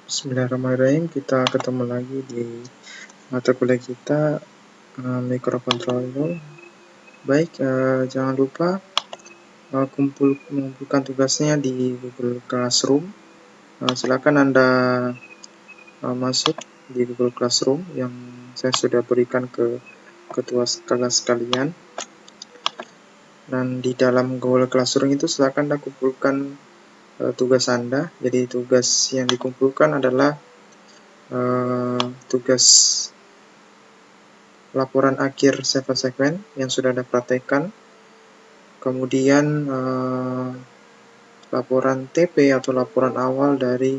Bismillahirrahmanirrahim, kita ketemu lagi di mata kuliah kita microcontroller. Baik, jangan lupa mengumpulkan tugasnya di Google Classroom. Silakan Anda masuk di Google Classroom yang saya sudah berikan ke ketua kelas sekalian. Dan di dalam Google Classroom itu silakan Anda kumpulkan tugas Anda. Jadi tugas yang dikumpulkan adalah tugas laporan akhir 7 segmen yang sudah Anda praktekkan, kemudian laporan TP atau laporan awal dari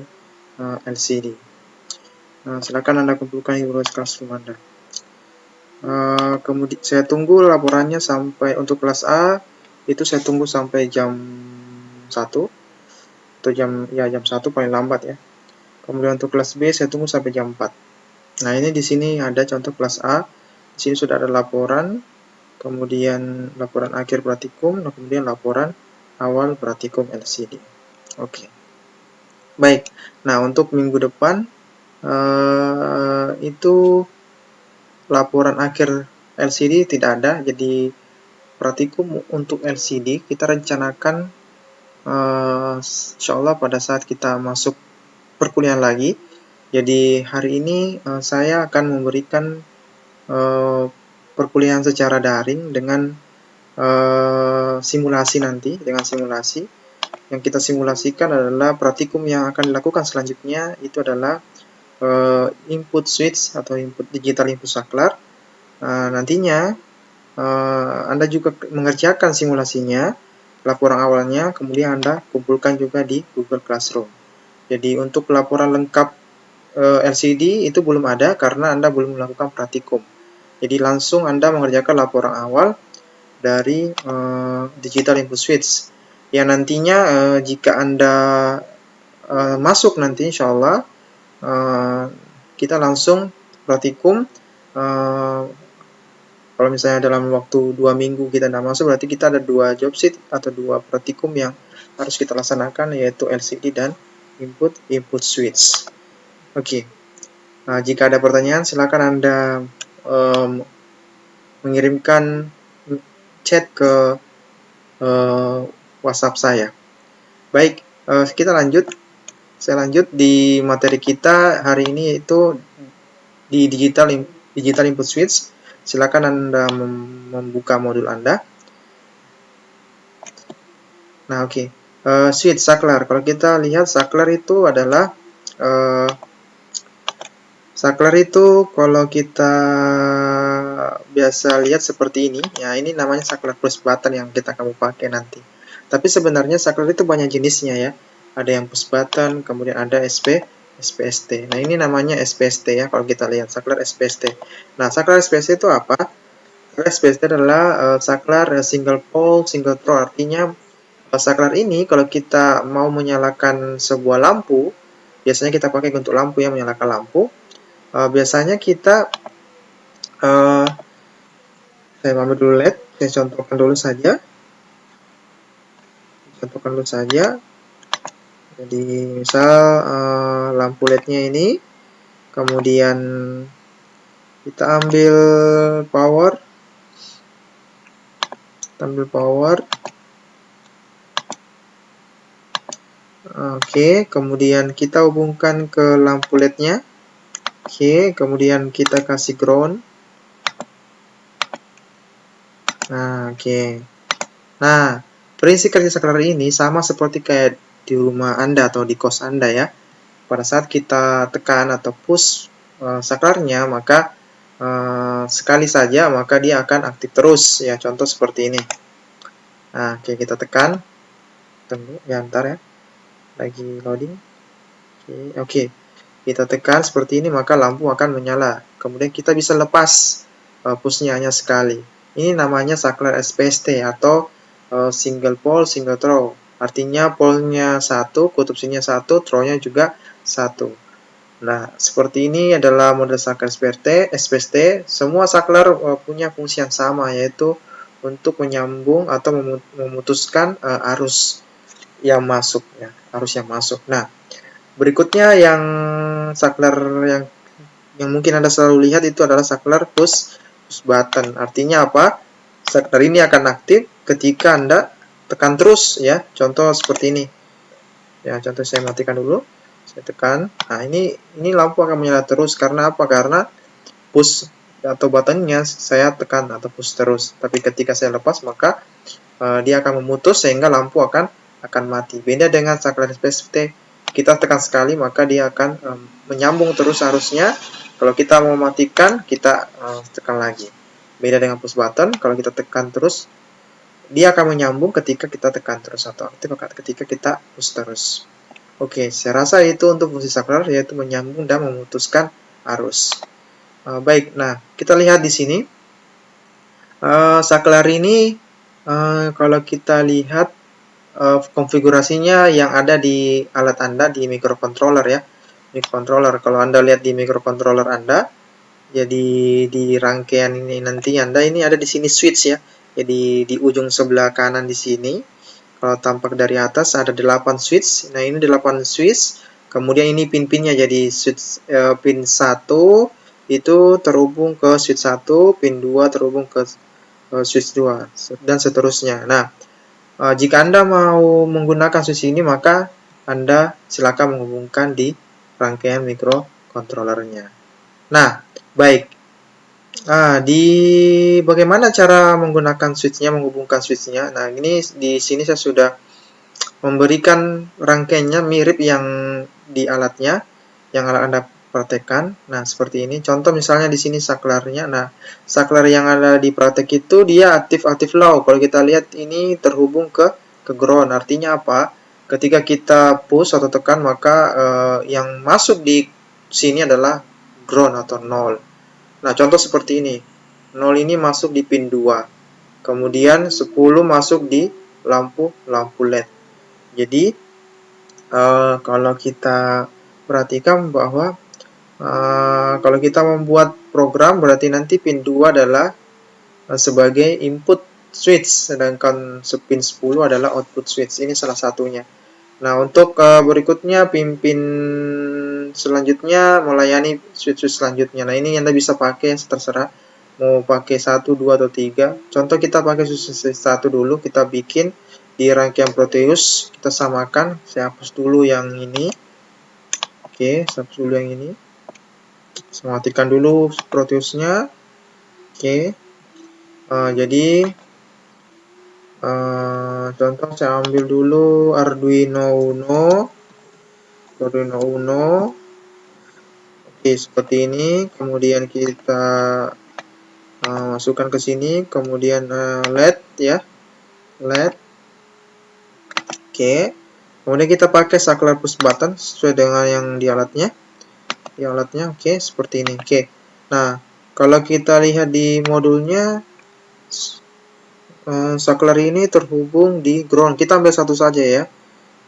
LCD. Silakan Anda kumpulkan di Google Classroom Anda. Kemudian saya tunggu laporannya sampai untuk kelas A itu saya tunggu sampai jam 1 atau jam 1 paling lambat ya. Kemudian untuk kelas B saya tunggu sampai jam 4. Nah, ini di sini ada contoh kelas A. Di sini sudah ada laporan, kemudian laporan akhir praktikum, kemudian laporan awal praktikum LCD. Oke. Baik. Nah, untuk minggu depan itu laporan akhir LCD tidak ada. Jadi praktikum untuk LCD kita rencanakan insya Allah pada saat kita masuk perkuliahan lagi. Jadi hari ini saya akan memberikan perkuliahan secara daring dengan simulasi nanti. Dengan simulasi yang kita simulasikan adalah praktikum yang akan dilakukan selanjutnya itu adalah input switch atau input digital input saklar. Nantinya Anda juga mengerjakan simulasinya, laporan awalnya, kemudian Anda kumpulkan juga di Google Classroom. Jadi untuk laporan lengkap LCD itu belum ada karena Anda belum melakukan praktikum. Jadi langsung Anda mengerjakan laporan awal dari digital input switch. Yang nantinya jika Anda masuk nanti insya Allah kita langsung praktikum. Kalau misalnya dalam waktu 2 minggu kita tidak masuk, berarti kita ada 2 job sheet atau 2 praktikum yang harus kita laksanakan, yaitu LCD dan input switch. Oke. Nah, jika ada pertanyaan silakan Anda mengirimkan chat ke WhatsApp saya. Baik, kita lanjut. Saya lanjut di materi kita hari ini, yaitu di digital input switch. Silakan Anda membuka modul Anda. Nah, oke. Switch saklar. Kalau kita lihat saklar itu adalah saklar itu kalau kita biasa lihat seperti ini, ya ini namanya saklar push button yang kita akan pakai nanti. Tapi sebenarnya saklar itu banyak jenisnya ya. Ada yang push button, kemudian ada SPST. Nah, ini namanya SPST ya kalau kita lihat saklar SPST. Nah, saklar SPST itu apa? Saklar SPST adalah saklar single pole, single throw. Artinya saklar ini kalau kita mau menyalakan sebuah lampu, biasanya kita pakai untuk lampu yang menyalakan lampu. Biasanya kita saya ambil dulu LED, saya contohkan dulu saja. Jadi misal lampu LED-nya ini, kemudian kita ambil power, Oke, kemudian kita hubungkan ke lampu LED-nya. Oke, kemudian kita kasih ground. Nah, oke. Nah, prinsip kerja saklar ini sama seperti kayak di rumah Anda atau di kos Anda ya. Pada saat kita tekan atau push saklarnya, maka sekali saja maka dia akan aktif terus ya. Contoh seperti ini. Nah, oke, kita tekan. Tunggu ya, bentar ya. Lagi loading. Oke. Kita tekan seperti ini maka lampu akan menyala. Kemudian kita bisa lepas pushnya hanya sekali. Ini namanya saklar SPST atau single pole, single throw. Artinya pole-nya 1, kutub sininya 1, throw-nya juga 1. Nah, seperti ini adalah model saklar SPST. Semua saklar punya fungsi yang sama, yaitu untuk menyambung atau memutuskan arus yang masuk ya, Nah, berikutnya yang saklar yang mungkin Anda selalu lihat itu adalah saklar push button. Artinya apa? Saklar ini akan aktif ketika Anda tekan terus ya. Contoh seperti ini. Ya, contoh saya matikan dulu. Saya tekan. Nah, ini lampu akan menyala terus karena apa? Karena push atau buttonnya saya tekan atau push terus. Tapi ketika saya lepas maka dia akan memutus sehingga lampu akan mati. Beda dengan saklar SPST, kita tekan sekali maka dia akan menyambung terus arusnya. Kalau kita mau matikan, kita tekan lagi. Beda dengan push button, kalau kita tekan terus, dia akan menyambung ketika kita tekan terus atau aktif ketika kita push terus. Oke, saya rasa itu untuk fungsi saklar, yaitu menyambung dan memutuskan arus. Baik, nah kita lihat di sini saklar ini kalau kita lihat konfigurasinya yang ada di alat Anda di microcontroller ya. Microcontroller, kalau Anda lihat di microcontroller Anda, jadi di rangkaian ini nanti Anda ini ada di sini switch ya. Jadi di ujung sebelah kanan di sini, kalau tampak dari atas ada 8 switch. Nah, ini 8 switch. Kemudian ini pin-pinnya, jadi switch pin 1 itu terhubung ke switch 1, pin 2 terhubung ke switch 2 dan seterusnya. Nah, jika Anda mau menggunakan switch ini, maka Anda silakan menghubungkan di rangkaian microcontrollernya. Nah, baik. Bagaimana cara menggunakan switchnya, menghubungkan switchnya? Nah, ini di sini saya sudah memberikan rangkaiannya mirip yang di alatnya, yang alat Anda praktekkan. Nah, seperti ini. Contoh misalnya di sini saklarnya. Nah, saklar yang ada di praktek itu dia aktif low. Kalau kita lihat ini terhubung ke ground. Artinya apa? Ketika kita push atau tekan, maka yang masuk di sini adalah ground atau 0. Nah, contoh seperti ini. 0 ini masuk di pin 2. Kemudian 10 masuk di lampu LED. Jadi, kalau kita perhatikan bahwa kalau kita membuat program, berarti nanti pin 2 adalah sebagai input switch, sedangkan pin 10 adalah output switch. Ini salah satunya. Nah, untuk berikutnya, pin-pin selanjutnya melayani switch-switch selanjutnya. Nah, ini Anda bisa pakai terserah. Mau pakai 1, 2, atau 3. Contoh kita pakai switch 1 dulu, kita bikin di rangkaian Proteus, kita samakan. Saya hapus dulu yang ini. Oke, saya hapus dulu yang ini. Saya matikan dulu Proteusnya. Oke. Jadi contoh saya ambil dulu Arduino Uno. Oke, seperti ini. Kemudian kita masukkan ke sini. Kemudian LED ya, LED. Oke. Kemudian kita pakai saklar push button sesuai dengan yang di alatnya. Oke, seperti ini. Oke. Nah, kalau kita lihat di modulnya, saklar ini terhubung di ground. Kita ambil satu saja ya.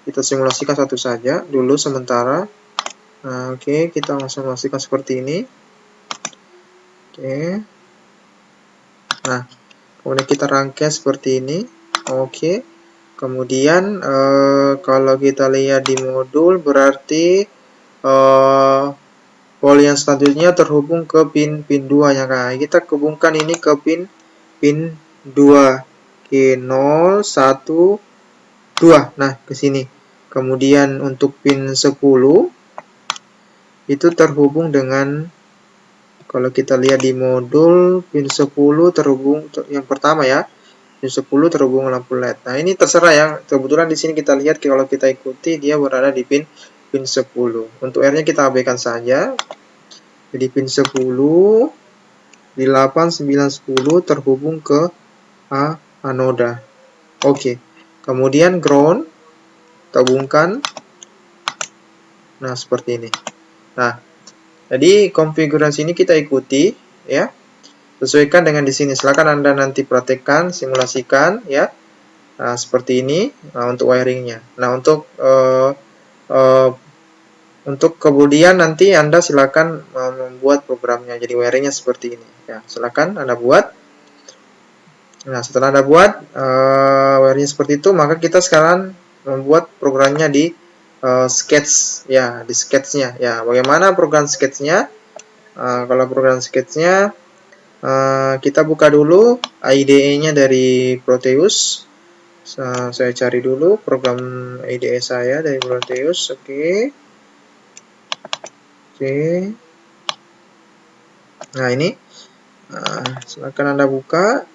Kita simulasikan satu saja dulu sementara. Nah, oke, kita langsung simulasikan seperti ini. Oke. Nah, kemudian kita rangkai seperti ini. Oke. Kemudian kalau kita lihat di modul, berarti poli yang selanjutnya terhubung ke pin 2 ya. Nah, kita hubungkan ini ke pin 2. Oke, 0, 1, 2. Nah, ke sini. Kemudian untuk pin 10 itu terhubung dengan, kalau kita lihat di modul, pin 10 terhubung yang pertama ya. Pin 10 terhubung lampu LED. Nah, ini terserah ya. Kebetulan di sini kita lihat kalau kita ikuti dia berada di pin 10. Untuk R-nya kita abaikan saja. Jadi pin 10 di 8, 9, 10 terhubung ke anoda. Oke. Kemudian ground kita hubungkan. Nah, seperti ini. Nah, jadi konfigurasi ini kita ikuti ya. Sesuaikan dengan di sini. Silakan Anda nanti praktekkan, simulasikan ya. Nah, seperti ini untuk wiringnya. Nah, untuk kemudian nanti Anda silakan membuat programnya. Jadi wiringnya seperti ini. Ya, silakan Anda buat. Nah, setelah Anda buat wiringnya seperti itu, maka kita sekarang membuat programnya di sketch ya, di sketchnya ya. Bagaimana program sketchnya? Kalau program sketchnya kita buka dulu IDE-nya dari Proteus. Saya cari dulu program IDE saya dari Proteus. Oke. Nah, ini silakan Anda buka.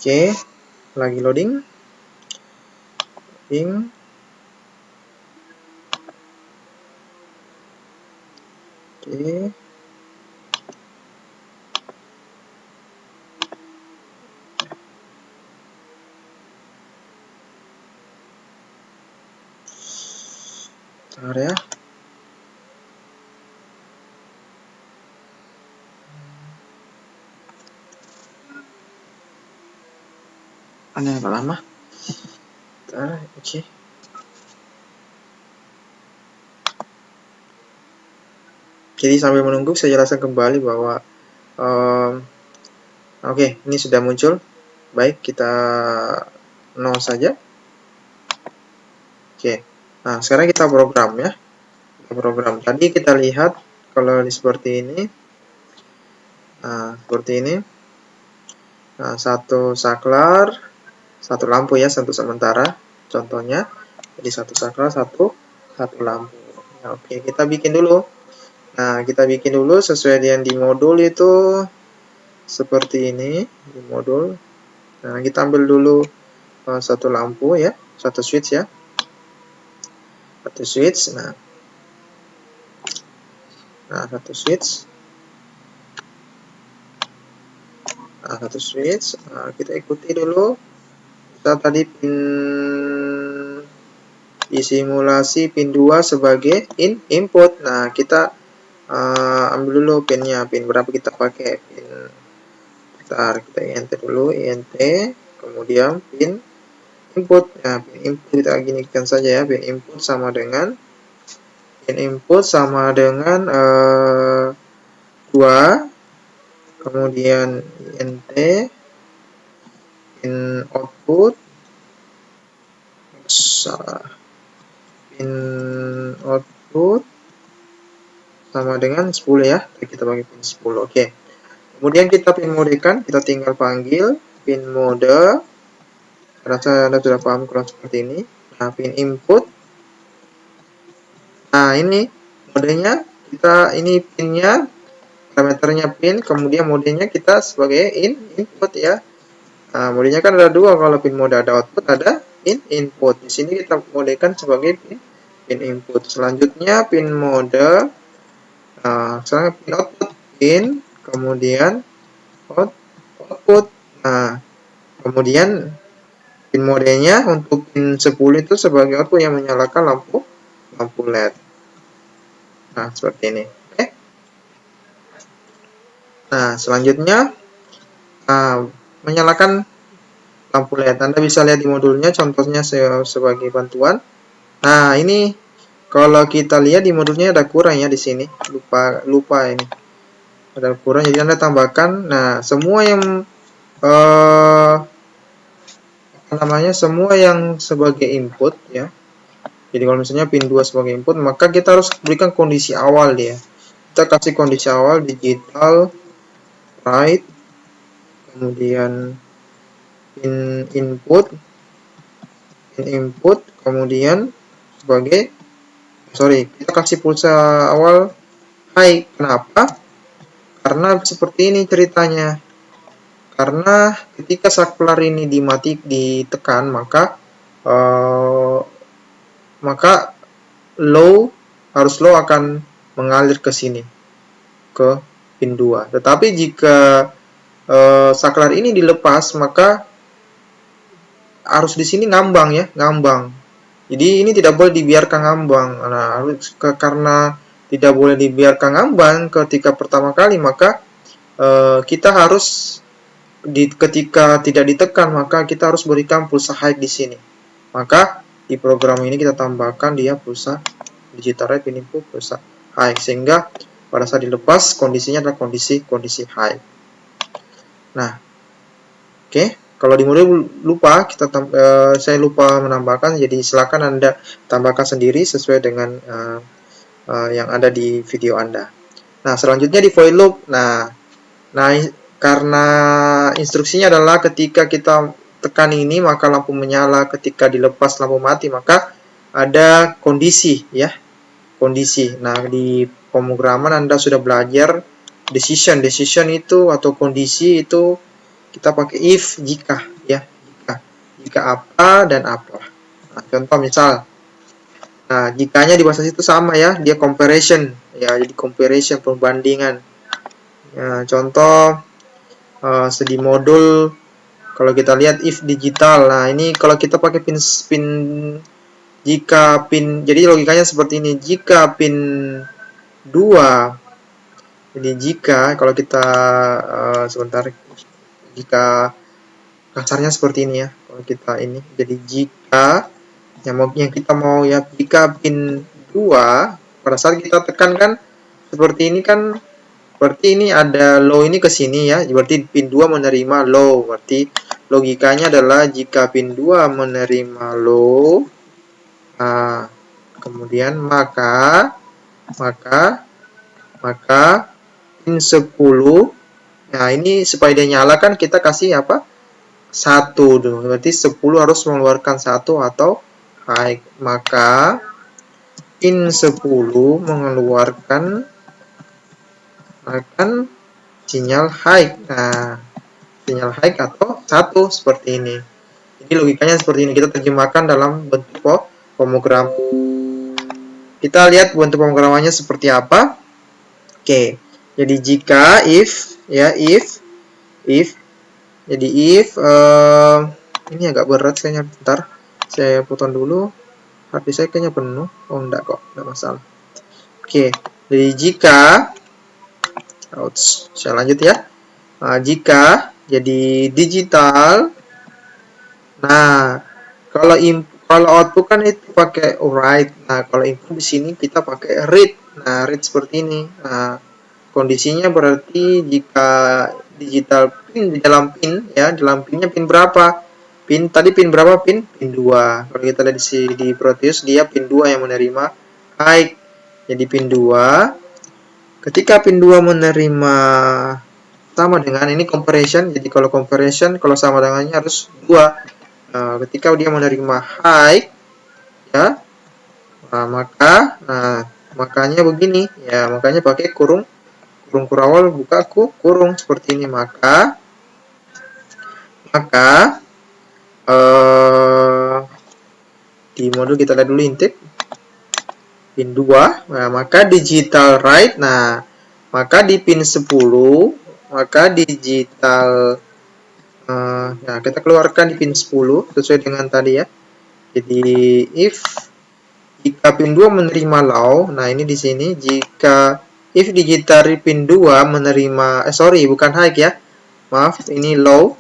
Oke, lagi loading. Oke. Bentar ya. Aneh agak lama. Oke. Jadi sambil menunggu saya jelaskan kembali bahwa oke, ini sudah muncul. Baik, kita nol saja. Oke. Nah, sekarang kita program ya. Program. Tadi kita lihat kalau seperti ini. Seperti ini. Nah, satu saklar, satu lampu ya, satu sementara. Contohnya, jadi satu saklar, satu lampu. Nah, oke, kita bikin dulu. Nah, kita bikin dulu sesuai dengan di modul itu seperti ini di modul. Nah, kita ambil dulu satu lampu ya, satu switch ya. Satu switch. Nah, satu switch. Satu switch. Kita ikuti dulu. Kita tadi pin di simulasi pin 2 sebagai input. Nah, kita ambil dulu pinnya, pin berapa kita pakai. Bentar, kita int dulu, int, kemudian pin input. Nah, pin input kita ginikan saja ya, pin input sama dengan 2, kemudian int, pin output, pin output sama dengan 10 ya, kita pakai pin 10. Oke. Kemudian kita pin modekan, kita tinggal panggil pin mode. Rasa Anda sudah paham kurang seperti ini. Nah, pin input. Nah, ini modenya, ini pinnya, parameternya pin, kemudian modenya kita sebagai input ya. Nah, modenya kan ada dua, kalau pin mode ada output, ada input. Di sini kita modekan sebagai pin input. Selanjutnya pin mode, sekarang pin output, kemudian output. Nah, kemudian pin modenya untuk pin 10 itu sebagai output yang menyalakan lampu LED. Nah, seperti ini. Oke. Nah, selanjutnya menyalakan lampu LED. Anda bisa lihat di modulnya, contohnya sebagai bantuan. Nah, ini kalau kita lihat di modulnya ada kurang ya di sini. Lupa ini. Ada kurang, jadi Anda tambahkan. Nah, semua yang semua yang sebagai input ya. Jadi kalau misalnya pin 2 sebagai input, maka kita harus berikan kondisi awal dia. Kita kasih kondisi awal digital write, kemudian pin input, kemudian kita kasih pulsa awal high. Kenapa? Karena seperti ini ceritanya. Karena ketika saklar ini ditekan, maka low akan mengalir ke sini, ke pin 2. Tetapi jika saklar ini dilepas, maka arus di sini ngambang ya, ngambang. Jadi ini tidak boleh dibiarkan ngambang. Nah, karena tidak boleh dibiarkan ngambang ketika pertama kali, maka kita harus ketika tidak ditekan, maka kita harus berikan pulsa high di sini. Maka di program ini kita tambahkan dia pulsa digital write pin input pulsa high, sehingga pada saat dilepas kondisinya adalah kondisi high. Nah, oke. Kalau di modul lupa, saya lupa menambahkan, jadi silakan Anda tambahkan sendiri sesuai dengan yang ada di video Anda. Nah, selanjutnya di void loop. Nah, karena instruksinya adalah ketika kita tekan ini maka lampu menyala, ketika dilepas lampu mati, maka ada kondisi ya. Kondisi. Nah, di pemrograman Anda sudah belajar decision itu atau kondisi itu kita pakai if jika ya, jika apa dan apa. Nah, contoh misal, nah jikanya di bahasa itu sama ya, dia comparison ya, jadi comparison perbandingan. Ya, contoh di modul kalau kita lihat if digital. Nah, ini kalau kita pakai pin jika pin, jadi logikanya seperti ini, jika pin 2, jadi jika kalau kita sebentar, jika kasarnya seperti ini ya, kalau kita ini, jadi jika yang kita mau ya, jika pin 2 pada saat kita tekan kan seperti ini kan, berarti ini ada low ini ke sini ya, berarti pin 2 menerima low, berarti logikanya adalah jika pin 2 menerima low, nah, kemudian maka pin 10, nah ini supaya dia nyala kan kita kasih apa? 1 dulu. Berarti 10 harus mengeluarkan 1 atau high. Maka pin 10 mengeluarkan sinyal high. Nah, sinyal high atau 1 seperti ini. Jadi logikanya seperti ini. Kita terjemahkan dalam bentuk pemrogram. Kita lihat bentuk pemrogramannya seperti apa. Oke. Jadi jika if ya, if jadi if ini agak berat kayaknya, bentar saya potong dulu, hard disk saya kayaknya penuh. Oh enggak kok, enggak masalah. Oke, jadi jika saya lanjut ya. Jika jadi digital, nah kalau output kan itu pakai write. Nah, kalau input di sini kita pakai read. Nah, read seperti ini. Nah, kondisinya berarti jika digital pin di dalam pin ya, dalam pinnya pin berapa? Pin berapa? Pin 2. Kalau kita lihat di Proteus dia pin 2 yang menerima high. Jadi pin 2. Ketika pin 2 menerima sama dengan ini comparison. Jadi kalau comparison kalau sama dengannya harus 2. Ketika dia menerima high ya, makanya begini ya, makanya pakai kurung kurawal buka kurung seperti ini. Maka di modul kita lihat dulu intip pin 2. Nah, maka digital write. Nah, maka di pin 10 maka digital nah kita keluarkan di pin 10 sesuai dengan tadi ya. Jadi jika pin 2 menerima low, nah ini di sini jika if digital pin 2 menerima bukan high ya. Maaf, ini low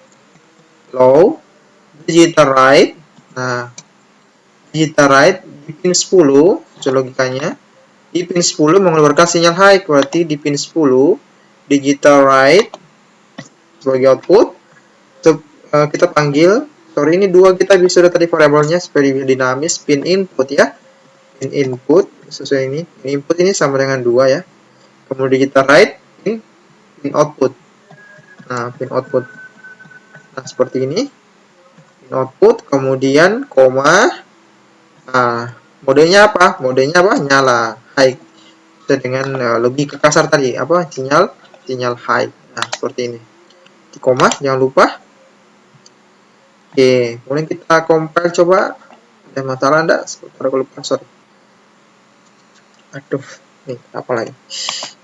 digital write. Nah, digital write di pin 10, logikanya di pin 10 mengeluarkan sinyal high, berarti di pin 10 digital write sebagai output. Kita panggil, ini 2 kita bisa sudah tadi variabelnya supaya dinamis, pin input ya. Pin input sesuai ini. Pin input ini sama dengan 2 ya. Kemudian kita write pin output. Nah, pin output. Nah, seperti ini. Pin output, kemudian koma. Nah, modenya apa? Nyala, high. Sesuai dengan logika kasar tadi, sinyal high. Nah, seperti ini. Di koma, jangan lupa. Oke, kemudian kita compile coba. Ada masalah enggak? Sebentar aku lupa, sorry. Aduh, nih apa lagi?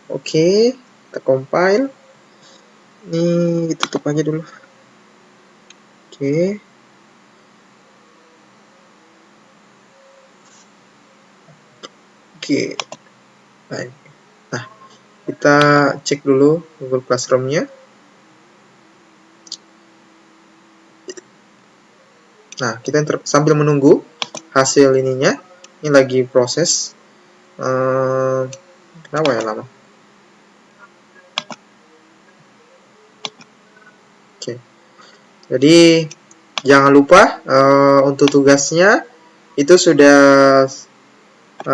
Oke, kita compile. Ini tutup aja dulu. Oke. Baik. Nah, kita cek dulu Google Classroom-nya. Nah, kita sambil menunggu hasil ininya. Ini lagi proses. Kenapa ya lama? Oke. Jadi jangan lupa untuk tugasnya itu sudah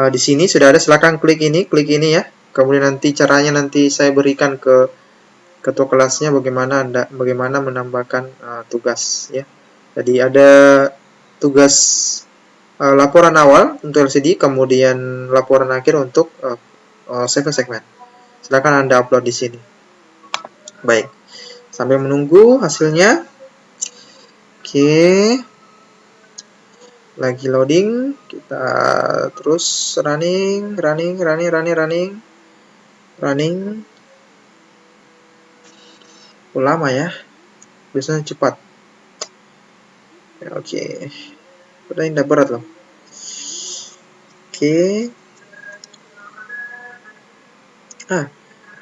di sini sudah ada. Silakan klik ini ya. Kemudian nanti caranya nanti saya berikan ke ketua kelasnya bagaimana menambahkan tugas ya. Jadi ada tugas laporan awal untuk LCD, kemudian laporan akhir untuk save segment. Silakan Anda upload di sini. Baik. Sambil menunggu hasilnya. Oke. Lagi loading, kita terus running. Lama ya, biasanya cepat. Oke. Udah ini berat loh. Oke.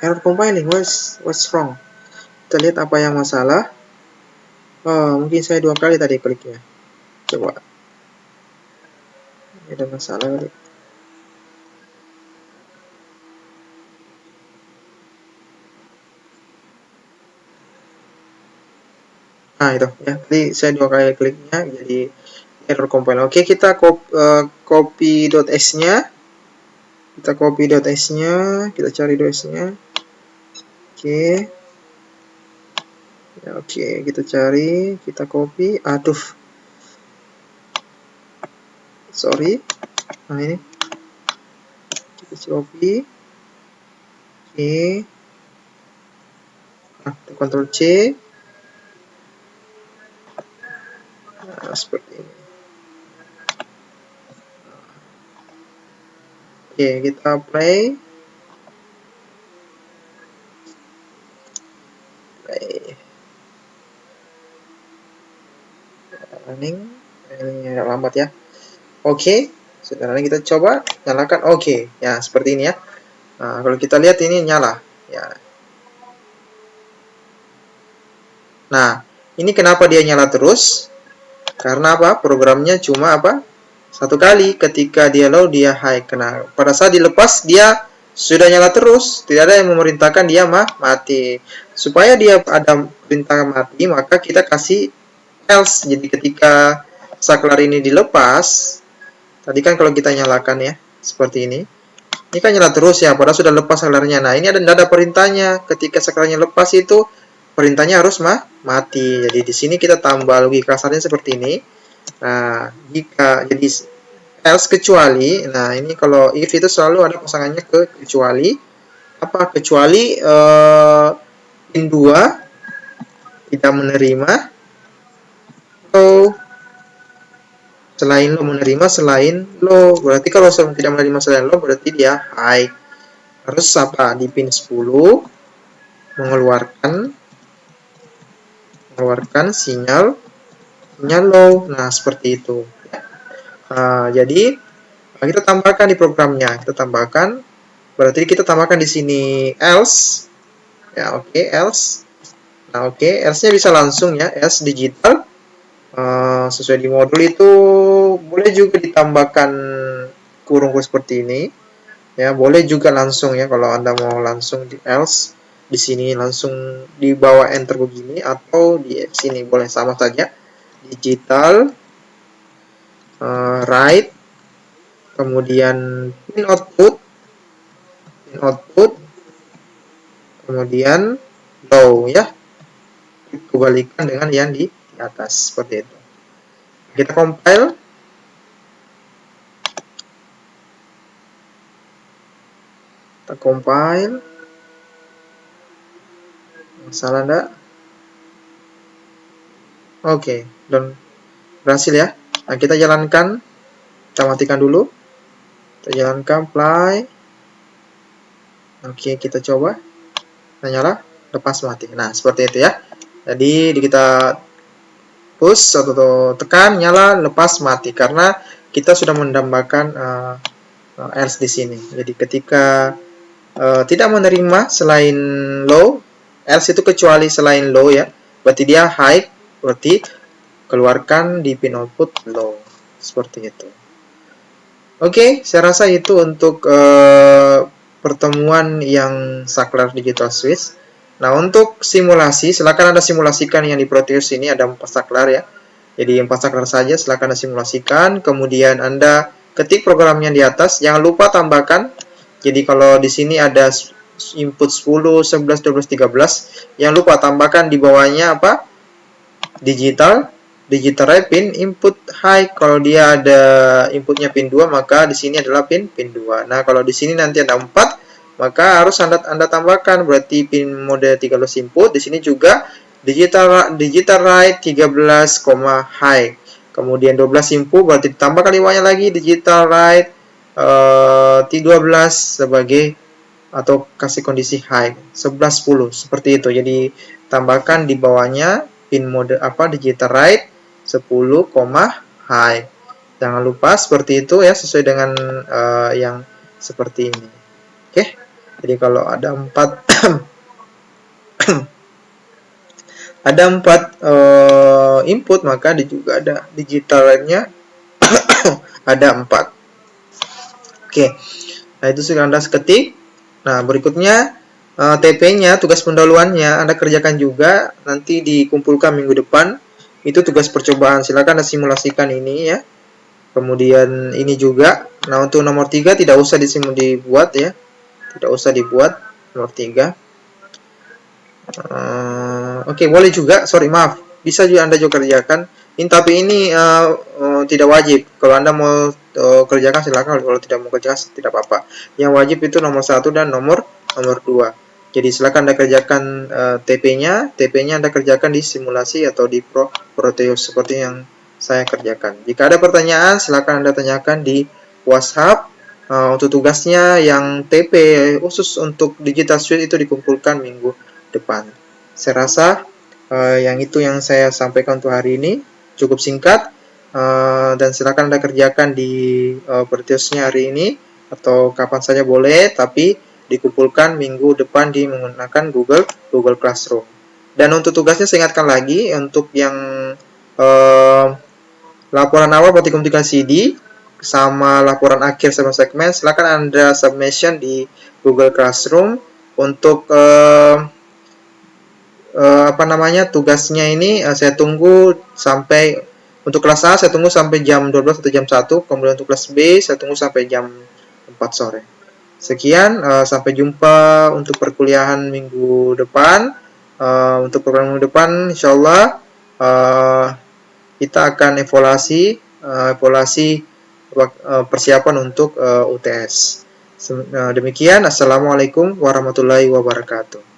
Error compiling, what's wrong? Kita lihat apa yang masalah. Mungkin saya 2 kali tadi kliknya. Coba. Ada masalah kali. Itu ya. Tadi saya 2 kali kliknya jadi error compile. Oke, kita copy .s-nya. Kita copy .s-nya, kita cari .s-nya. Oke. Ya, oke, kita cari, kita copy. Aduh. Sorry. Nah, ini. Kita copy. Oke. Ctrl C. Nah, seperti ini. Oke, kita play. Running. Ini agak lambat ya. Oke, sekarang kita coba nyalakan. Oke, ya seperti ini ya. Nah, kalau kita lihat ini nyala. Ya. Nah, ini kenapa dia nyala terus? Karena apa? Programnya cuma apa? 1 kali. Ketika dia low, dia high. Nah, pada saat dilepas, dia sudah nyala terus. Tidak ada yang memerintahkan dia mati. Supaya dia ada perintah mati, maka kita kasih else. Jadi ketika saklar ini dilepas, tadi kan kalau kita nyalakan ya, seperti ini. Ini kan nyala terus ya, padahal sudah lepas saklarnya. Nah, ini ada perintahnya. Ketika saklarnya lepas itu, perintahnya harus mati. Jadi di sini kita tambah logika kasarnya seperti ini. Nah, jika jadi else kecuali, nah ini kalau if itu selalu ada pasangannya ke kecuali. Apa? Kecuali pin 2 tidak menerima atau selain lo menerima selain lo. Berarti kalau tidak menerima selain lo berarti dia high. Harus apa? Di pin 10 mengeluarkan sinyal low. Nah, seperti itu. Jadi kita tambahkan di programnya. Kita tambahkan. Berarti kita tambahkan di sini else. Ya, oke, else. Nah, oke, else-nya bisa langsung ya, else digital. Sesuai di modul itu boleh juga ditambahkan kurung seperti ini. Ya, boleh juga langsung ya kalau Anda mau langsung di else di sini langsung di bawah enter begini atau di sini boleh sama saja. Digital write kemudian pin output kemudian low ya. Kebalikan dengan yang di atas seperti itu. Kita compile. Kita compile. Masalah enggak? Oke, dan berhasil ya. Nah, kita jalankan. Kita matikan dulu. Kita jalankan play. Oke, kita coba. Nah, nyala, lepas mati. Nah, seperti itu ya. Jadi kita push atau tekan, nyala, lepas mati karena kita sudah menambahkan else di sini. Jadi ketika tidak menerima selain low, else itu kecuali selain low ya. Berarti dia high, berarti keluarkan di pin output low. Seperti itu. Oke, saya rasa itu untuk pertemuan yang saklar digital switch. Nah, untuk simulasi, silakan Anda simulasikan yang di Proteus ini ada 4 saklar ya. Jadi 4 saklar saja, silakan Anda simulasikan. Kemudian Anda ketik programnya di atas. Jangan lupa tambahkan. Jadi kalau di sini ada input 10, 11, 12, 13. Jangan lupa tambahkan di bawahnya apa? Digital write pin input high. Kalau dia ada inputnya pin 2, maka di sini adalah pin 2. Nah, kalau di sini nanti ada 4, maka harus Anda tambahkan berarti pin mode 13 input. Di sini juga digital write 13, high. Kemudian 12 input berarti ditambah kalimatnya lagi digital write 12 sebagai atau kasih kondisi high 11 10 seperti itu. Jadi tambahkan di bawahnya pin mode apa digital write 10, high. Jangan lupa seperti itu ya, sesuai dengan yang seperti ini. Oke. Jadi kalau ada 4 ada 4 input, maka juga ada digital write-nya ada 4. Oke. Nah, itu sudah Anda ketik. Nah, berikutnya TP-nya, tugas pendahuluannya Anda kerjakan juga, nanti dikumpulkan minggu depan. Itu tugas percobaan. Silakan Anda simulasikan ini ya. Kemudian ini juga. Nah, untuk nomor 3 tidak usah dibuat ya. Tidak usah dibuat nomor 3. Oke, boleh juga. Sorry, maaf. Bisa juga Anda juga kerjakan. Tapi ini tidak wajib. Kalau Anda mau kerjakan silakan. Kalau tidak mau kerjakan tidak apa-apa. Yang wajib itu nomor 1 dan nomor 2. Jadi silakan Anda kerjakan TP-nya. TP-nya Anda kerjakan di simulasi atau di Proteus seperti yang saya kerjakan. Jika ada pertanyaan, silakan Anda tanyakan di WhatsApp. Untuk tugasnya yang TP khusus untuk Digital Suite itu dikumpulkan minggu depan. Saya rasa yang itu yang saya sampaikan untuk hari ini. Cukup singkat, dan silakan Anda kerjakan di Proteusnya hari ini atau kapan saja boleh, tapi dikumpulkan minggu depan menggunakan Google Classroom. Dan untuk tugasnya saya ingatkan lagi, untuk yang laporan awal praktikum 3 CD sama laporan akhir sama segmen, silakan Anda submission di Google Classroom. Untuk tugasnya ini saya tunggu sampai untuk kelas A saya tunggu sampai jam 12 atau jam 1, kemudian untuk kelas B saya tunggu sampai jam 4 sore. Sekian, sampai jumpa untuk perkuliahan minggu depan. Untuk program minggu depan insyaallah kita akan evaluasi persiapan untuk UTS. Demikian, assalamualaikum warahmatullahi wabarakatuh.